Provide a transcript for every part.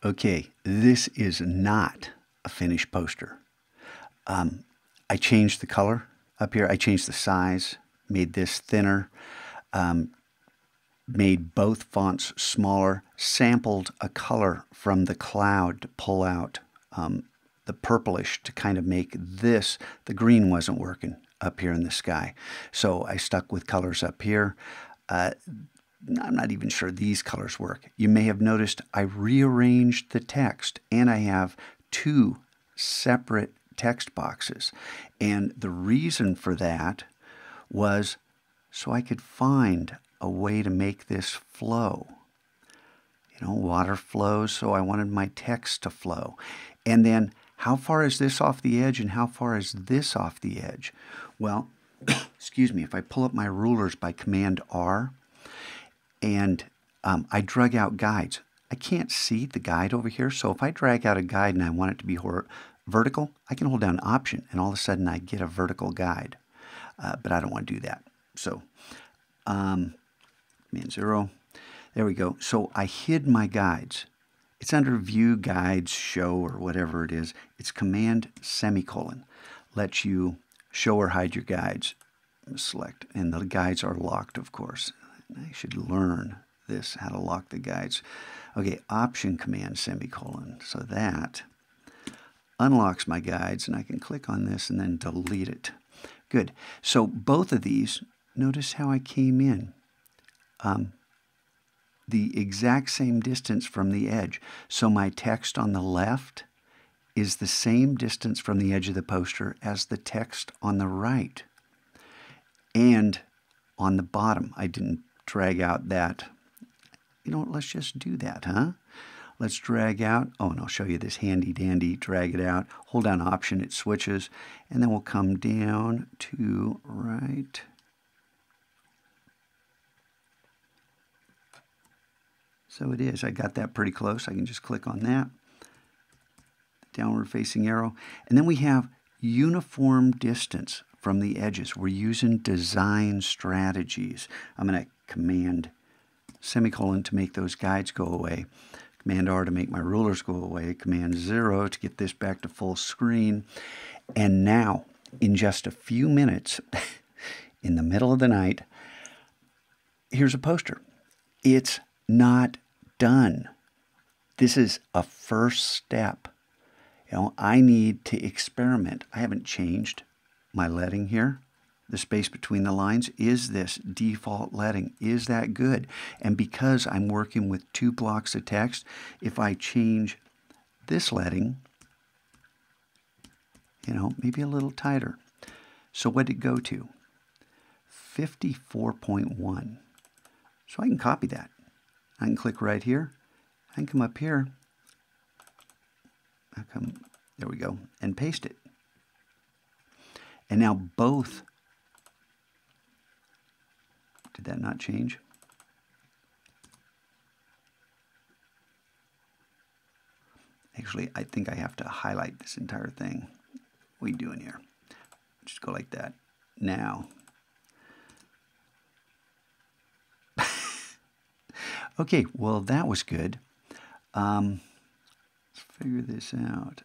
Okay, this is not a finished poster. I changed the color up here. I changed the size, made this thinner, made both fonts smaller, sampled a color from the cloud to pull out the purplish to kind of make this, the green wasn't working up here in the sky. So I stuck with colors up here. I'm not even sure these colors work. You may have noticed I rearranged the text, and I have two separate text boxes. And the reason for that was so I could find a way to make this flow. You know, water flows, so I wanted my text to flow. And then how far is this off the edge and how far is this off the edge? Well, excuse me, if I pull up my rulers by Command R, and I drag out guides. I can't see the guide over here, so if I drag out a guide and I want it to be vertical, I can hold down Option, and all of a sudden I get a vertical guide. But I don't want to do that. So, Command 0. There we go. So I hid my guides. It's under View, Guides, Show, or whatever it is. It's Command semicolon. Lets you show or hide your guides. Select, and the guides are locked, of course. I should learn this, how to lock the guides. Okay, Option Command semicolon. So that unlocks my guides, and I can click on this and then delete it. Good. So both of these, notice how I came in. The exact same distance from the edge. So my text on the left is the same distance from the edge of the poster as the text on the right. And on the bottom, I didn't drag out that. You know what, let's just do that, huh? Let's drag out, oh, and I'll show you this handy dandy, drag it out, hold down Option, it switches, and then we'll come down to right. So it is, I got that pretty close. I can just click on that, downward facing arrow, and then we have uniform distance from the edges. We're using design strategies. I'm going to Command semicolon to make those guides go away. Command R to make my rulers go away. Command 0 to get this back to full screen. And now, in just a few minutes, in the middle of the night, here's a poster. It's not done. This is a first step. You know, I need to experiment. I haven't changed my leading here. The space between the lines, is this default leading? Is that good? And because I'm working with two blocks of text, if I change this leading, you know, maybe a little tighter. So what did it go to? 54.1. So I can copy that. I can click right here. I can come up here. There we go, and paste it. And now both. Did that not change? Actually, I think I have to highlight this entire thing. What are you doing here? Just go like that. Now. Okay, well, that was good. Let's figure this out.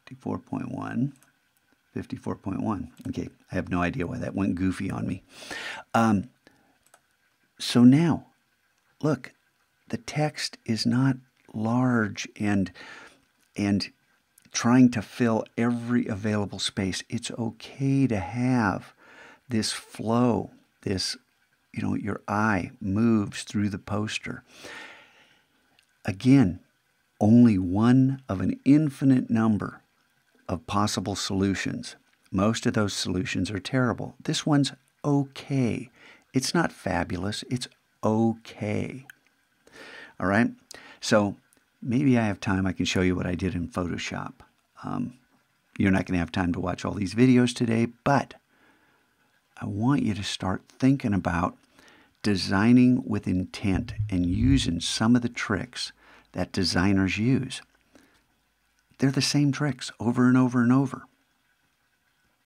54.1. 54.1. Okay, I have no idea why that went goofy on me. So now, look, the text is not large and trying to fill every available space. It's okay to have this flow, this, you know, your eye moves through the poster. Again, only one of an infinite number of possible solutions. Most of those solutions are terrible. This one's okay. It's not fabulous. It's okay. All right? So maybe I have time. I can show you what I did in Photoshop. You're not going to have time to watch all these videos today, but I want you to start thinking about designing with intent and using some of the tricks that designers use. They're the same tricks over and over and over.